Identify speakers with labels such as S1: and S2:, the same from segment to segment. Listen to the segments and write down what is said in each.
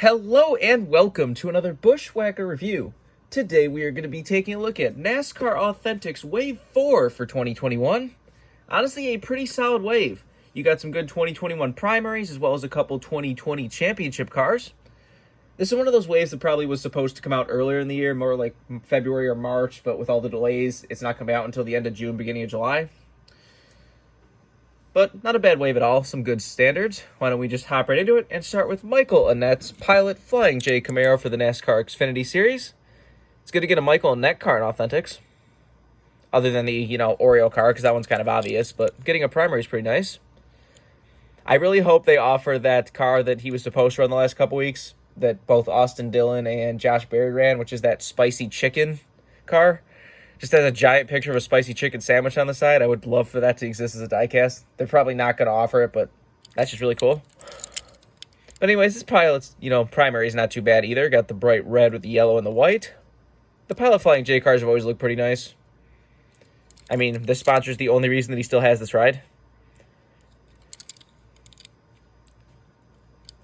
S1: Hello and welcome to another BWhacker review. Today we are going to be taking a look at NASCAR Authentics Wave 4 for 2021. Honestly, a pretty solid wave. You got some good 2021 primaries as well as a couple 2020 championship cars. This is one of those waves that probably was supposed to come out earlier in the year, more like February or March, but with all the delays, it's not coming out until the end of June, beginning of July. But not a bad wave at all, some good standards. Why don't we just hop right into it and start with Michael Annette's Pilot Flying J Camaro for the NASCAR Xfinity Series. It's good to get a Michael Annette car in Authentics. Other than the, Oreo car, because that one's kind of obvious, but getting a primary is pretty nice. I really hope they offer that car that he was supposed to run the last couple weeks, that both Austin Dillon and Josh Berry ran, which is that spicy chicken car. Just has a giant picture of a spicy chicken sandwich on the side. I would love for that to exist as a diecast. They're probably not going to offer it, but that's just really cool. But anyways, this Pilot's, primary is not too bad either. Got the bright red with the yellow and the white. The Pilot Flying J cars have always looked pretty nice. I mean, this sponsor is the only reason that he still has this ride.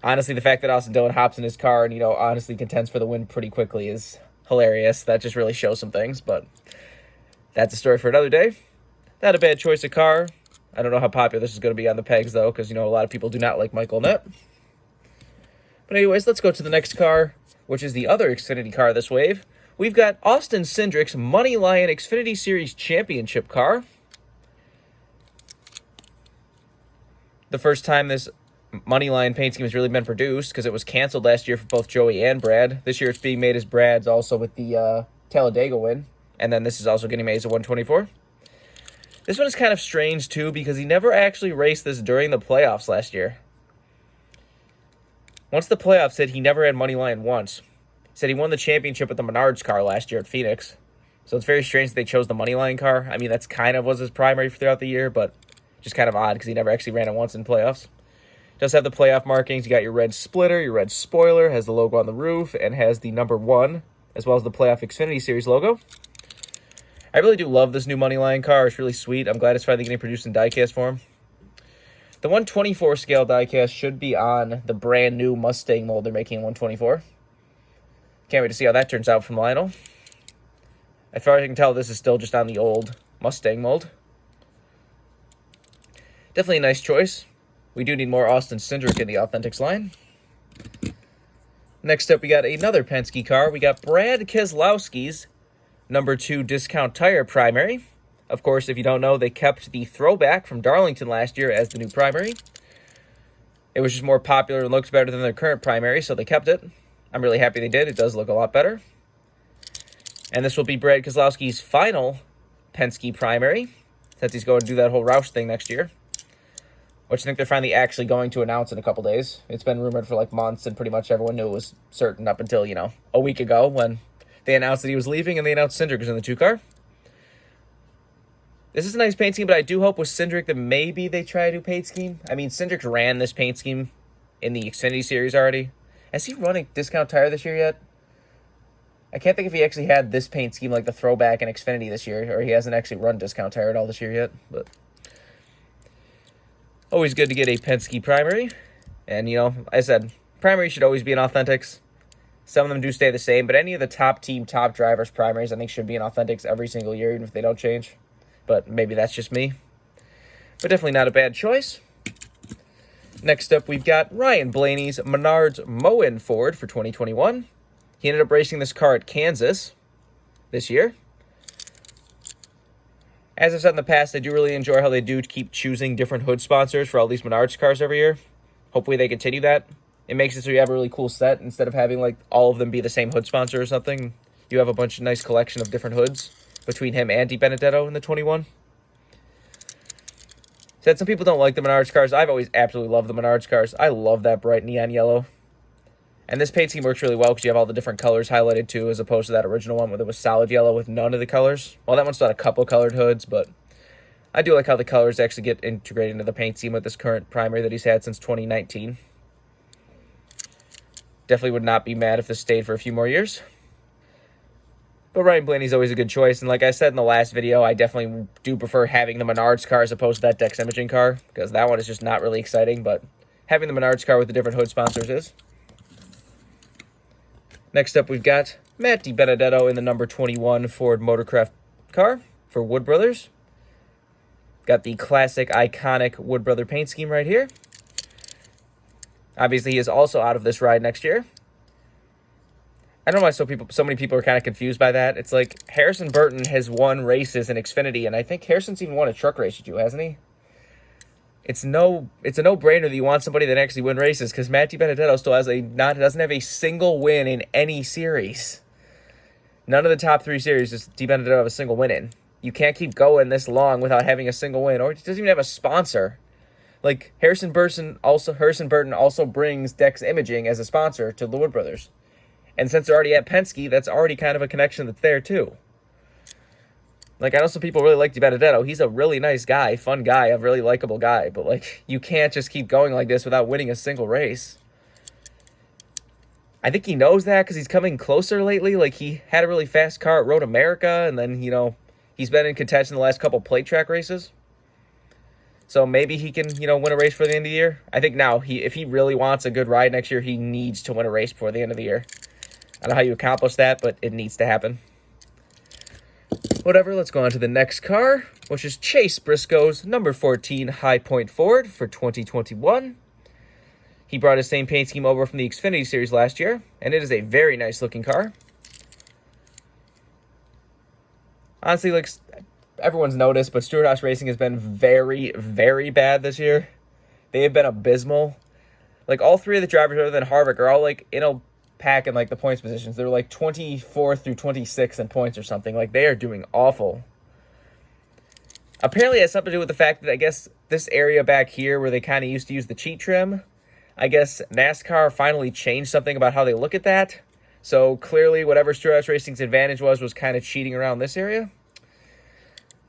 S1: Honestly, the fact that Austin Dillon hops in his car and, honestly contends for the win pretty quickly is hilarious. That just really shows some things, but that's a story for another day. Not a bad choice of car. I don't know how popular this is going to be on the pegs, though, because, a lot of people do not like Michael Annette. But anyways, let's go to the next car, which is the other Xfinity car this wave. We've got Austin Cindric's Money Lion Xfinity Series Championship car. The first time this Money Lion paint scheme has really been produced, because it was canceled last year for both Joey and Brad. This year it's being made as Brad's, also with the Talladega win. And then this is also getting made as a 124. This one is kind of strange, too, because he never actually raced this during the playoffs last year. Once the playoffs hit, he never had Money Lion once. He said he won the championship with the Menards car last year at Phoenix. So it's very strange that they chose the Money Lion car. I mean, that's kind of was his primary throughout the year, but just kind of odd because he never actually ran it once in playoffs. Does have the playoff markings. You got your red splitter, your red spoiler, has the logo on the roof, and has the number 1, as well as the playoff Xfinity Series logo. I really do love this new Money Lion car. It's really sweet. I'm glad it's finally getting produced in diecast form. The 124 scale diecast should be on the brand new Mustang mold they're making in 124. Can't wait to see how that turns out from Lionel. As far as I can tell, this is still just on the old Mustang mold. Definitely a nice choice. We do need more Austin Cindric in the Authentics line. Next up, we got another Penske car. We got Brad Keselowski's number 2 Discount Tire primary. Of course, if you don't know, they kept the throwback from Darlington last year as the new primary. It was just more popular and looks better than their current primary, so they kept it. I'm really happy they did. It does look a lot better. And this will be Brad Keselowski's final Penske primary, since he's going to do that whole Roush thing next year, which I think they're finally actually going to announce in a couple days. It's been rumored for like months, and pretty much everyone knew it was certain up until, a week ago when they announced that he was leaving, and they announced Cindric was in the 2 car. This is a nice paint scheme, but I do hope with Cindric that maybe they try to do paint scheme. I mean, Cindric ran this paint scheme in the Xfinity Series already. Has he run a Discount Tire this year yet? I can't think if he actually had this paint scheme like the throwback in Xfinity this year, or he hasn't actually run Discount Tire at all this year yet. But always good to get a Penske primary. And, I said, primary should always be in Authentics. Some of them do stay the same, but any of the top drivers' primaries, I think, should be in Authentics every single year, even if they don't change. But maybe that's just me. But definitely not a bad choice. Next up, we've got Ryan Blaney's Menards Moen Ford for 2021. He ended up racing this car at Kansas this year. As I've said in the past, I do really enjoy how they do keep choosing different hood sponsors for all these Menards cars every year. Hopefully they continue that. It makes it so you have a really cool set. Instead of having like all of them be the same hood sponsor or something, you have a bunch of nice collection of different hoods between him and Benedetto in the 21. Said some people don't like the Menards cars. I've always absolutely loved the Menards cars. I love that bright neon yellow. And this paint scheme works really well because you have all the different colors highlighted too, as opposed to that original one where it was solid yellow with none of the colors. Well, that one's got a couple colored hoods, but I do like how the colors actually get integrated into the paint scheme with this current primary that he's had since 2019. Definitely would not be mad if this stayed for a few more years. But Ryan Blaney's always a good choice, and like I said in the last video, I definitely do prefer having the Menards car as opposed to that Dex Imaging car, because that one is just not really exciting, but having the Menards car with the different hood sponsors is. Next up, we've got Matt Benedetto in the number 21 Ford Motorcraft car for Wood Brothers. Got the classic, iconic Wood Brother paint scheme right here. Obviously, he is also out of this ride next year. I don't know why so many people are kind of confused by that. It's like Harrison Burton has won races in Xfinity, and I think Harrison's even won a truck race or two, hasn't he? It's a no-brainer that you want somebody that actually win races, because Matty Benedetto still doesn't have a single win in any series. None of the top 3 series does Benedetto have a single win in. You can't keep going this long without having a single win, or he doesn't even have a sponsor. Like Harrison Burton also brings Dex Imaging as a sponsor to the Wood Brothers. And since they're already at Penske, that's already kind of a connection that's there, too. Like, I know some people really like Benedetto. He's a really nice guy, fun guy, a really likable guy. But, like, you can't just keep going like this without winning a single race. I think he knows that because he's coming closer lately. Like, he had a really fast car at Road America, and then, he's been in contention the last couple plate track races. So maybe he can, win a race for the end of the year. I think now, if he really wants a good ride next year, he needs to win a race before the end of the year. I don't know how you accomplish that, but it needs to happen. Whatever, let's go on to the next car, which is Chase Briscoe's number 14 High Point Ford for 2021. He brought his same paint scheme over from the Xfinity Series last year, and it is a very nice looking car. Honestly, like everyone's noticed, but Stewart-Haas Racing has been very, very bad this year. They have been abysmal. Like all 3 of the drivers other than Harvick are all like in a pack in like the points positions. They're like 24th through 26th in points or something. Like they are doing awful. Apparently it has something to do with the fact that I guess this area back here where they kind of used to use the cheat trim, I guess NASCAR finally changed something about how they look at that. So clearly whatever Stewart-Haas Racing's advantage was kind of cheating around this area.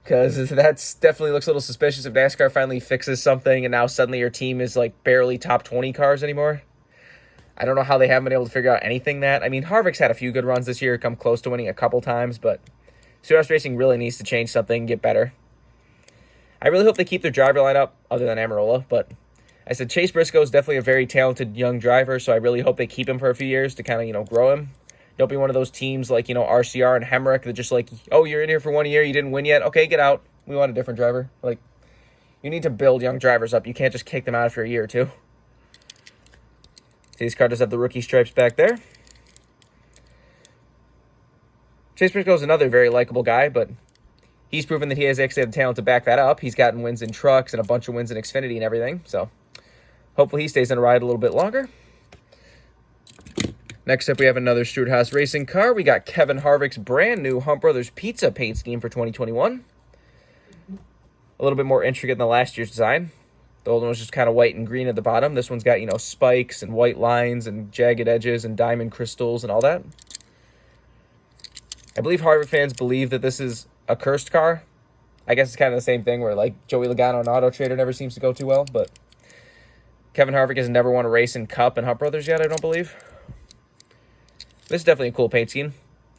S1: Because that definitely looks a little suspicious if NASCAR finally fixes something and now suddenly your team is like barely top 20 cars anymore. I don't know how they haven't been able to figure out anything that. I mean, Harvick's had a few good runs this year, come close to winning a couple times, but Stewart-Haas Racing really needs to change something and get better. I really hope they keep their driver lineup, other than Amarola, but I said Chase Briscoe is definitely a very talented young driver, so I really hope they keep him for a few years to kind of, grow him. Don't be one of those teams like, RCR and Hemrick that just like, oh, you're in here for 1 year, you didn't win yet, okay, get out. We want a different driver. Like, you need to build young drivers up. You can't just kick them out after a year or two. These car does have the rookie stripes back there. Chase Briscoe is another very likable guy, but he's proven that he has actually the talent to back that up. He's gotten wins in trucks and a bunch of wins in Xfinity and everything, so hopefully he stays in a ride a little bit longer. Next up, we have another Stewart-Haas Racing car. We got Kevin Harvick's brand new Hunt Brothers Pizza paint scheme for 2021. A little bit more intricate than the last year's design. The old one was just kind of white and green at the bottom. This one's got, spikes and white lines and jagged edges and diamond crystals and all that. I believe Harvick fans believe that this is a cursed car. I guess it's kind of the same thing where, like, Joey Logano and Auto Trader never seems to go too well, but Kevin Harvick has never won a race in Cup and Hunt Brothers yet, I don't believe. This is definitely a cool paint scheme.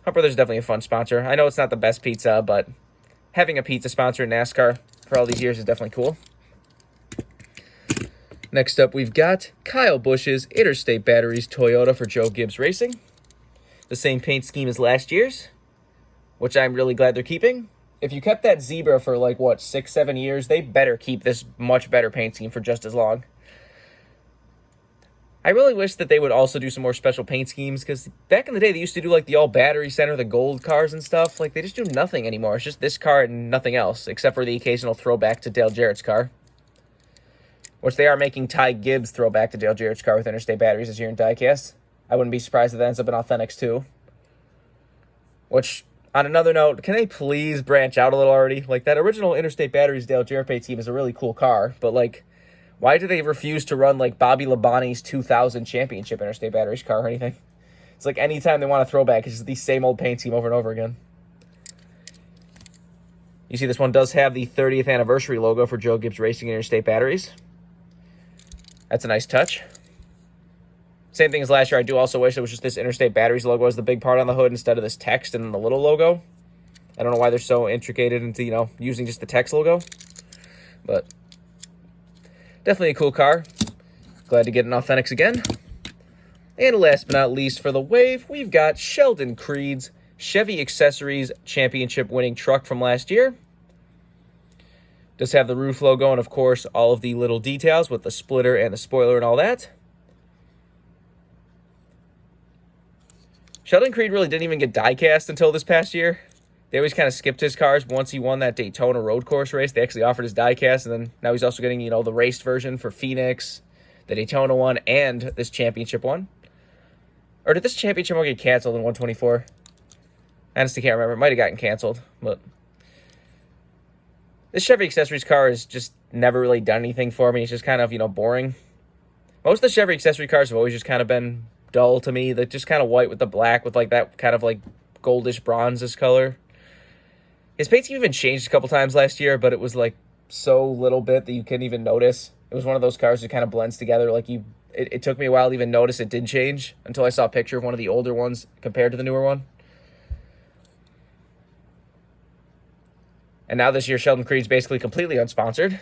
S1: Hunt Brothers is definitely a fun sponsor. I know it's not the best pizza, but having a pizza sponsor in NASCAR for all these years is definitely cool. Next up, we've got Kyle Busch's Interstate Batteries Toyota for Joe Gibbs Racing. The same paint scheme as last year's, which I'm really glad they're keeping. If you kept that Zebra for 6-7 years, they better keep this much better paint scheme for just as long. I really wish that they would also do some more special paint schemes, because back in the day, they used to do the all battery center, the gold cars and stuff. They just do nothing anymore. It's just this car and nothing else, except for the occasional throwback to Dale Jarrett's car. Which they are making Ty Gibbs throwback to Dale Jarrett's car with Interstate Batteries this year in Diecast. I wouldn't be surprised if that ends up in Authentics too. Which, on another note, can they please branch out a little already? That original Interstate Batteries Dale Jarrett paint scheme is a really cool car, but why do they refuse to run Bobby Labonte's 2000 championship Interstate Batteries car or anything? It's anytime they want a throwback, it's just the same old paint scheme over and over again. You see this one does have the 30th anniversary logo for Joe Gibbs Racing Interstate Batteries. That's a nice touch. Same thing as last year. I do also wish it was just this Interstate Batteries logo as the big part on the hood instead of this text and the little logo. I don't know why they're so intricated into, using just the text logo. But definitely a cool car. Glad to get an Authentics again. And last but not least for the wave, we've got Sheldon Creed's Chevy Accessories Championship winning truck from last year. Does have the roof logo and, of course, all of the little details with the splitter and the spoiler and all that. Sheldon Creed really didn't even get diecast until this past year. They always kind of skipped his cars once he won that Daytona road course race. They actually offered his diecast, and then now he's also getting, the raced version for Phoenix, the Daytona one, and this championship one. Or did this championship one get canceled in 124? I honestly can't remember. It might have gotten canceled, but this Chevy Accessories car has just never really done anything for me. It's just kind of, boring. Most of the Chevy Accessory cars have always just kind of been dull to me. They're just kind of white with the black with like that kind of like goldish bronze color. His paint scheme even changed a couple times last year, but it was like so little bit that you couldn't even notice. It was one of those cars that kind of blends together. Like it took me a while to even notice it did change until I saw a picture of one of the older ones compared to the newer one. And now this year, Sheldon Creed's basically completely unsponsored.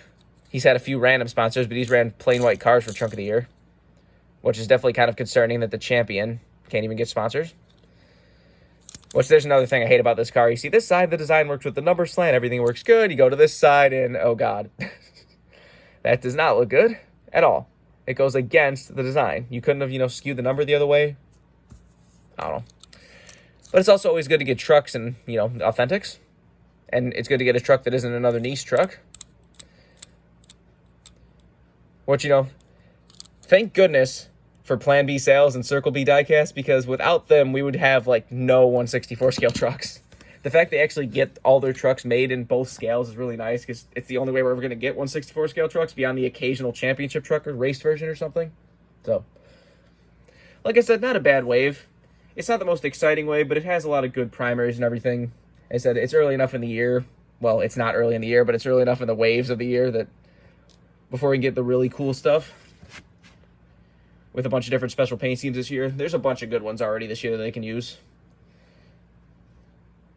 S1: He's had a few random sponsors, but he's ran plain white cars for chunk of the year, which is definitely kind of concerning that the champion can't even get sponsors. Which, there's another thing I hate about this car. You see this side, the design works with the number slant. Everything works good. You go to this side, and oh, God. That does not look good at all. It goes against the design. You couldn't have, skewed the number the other way. I don't know. But it's also always good to get trucks and, authentics. And it's good to get a truck that isn't another niche truck. Which, thank goodness for Plan B sales and Circle B diecast, because without them, we would have, no 1/64 scale trucks. The fact they actually get all their trucks made in both scales is really nice, because it's the only way we're ever going to get 1/64 scale trucks beyond the occasional championship truck or race version or something. So, like I said, not a bad wave. It's not the most exciting wave, but it has a lot of good primaries and everything. I said it's early enough in the year. Well, it's not early in the year, but it's early enough in the waves of the year that before we can get the really cool stuff with a bunch of different special paint schemes this year. There's a bunch of good ones already this year that they can use.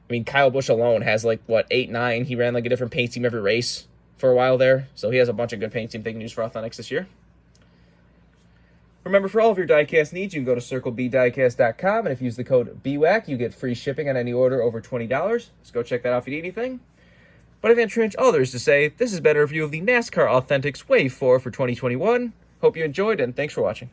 S1: I mean, Kyle Busch alone has 8, 9. He ran a different paint scheme every race for a while there. So he has a bunch of good paint schemes they can use for Authentics this year. Remember, for all of your diecast needs, you can go to CircleBDiecast.com, and if you use the code BWhack, you get free shipping on any order over $20. So go check that out if you need anything. But I think pretty much all there is to say. This has been a review of the NASCAR Authentics Wave 4 for 2021. Hope you enjoyed, and thanks for watching.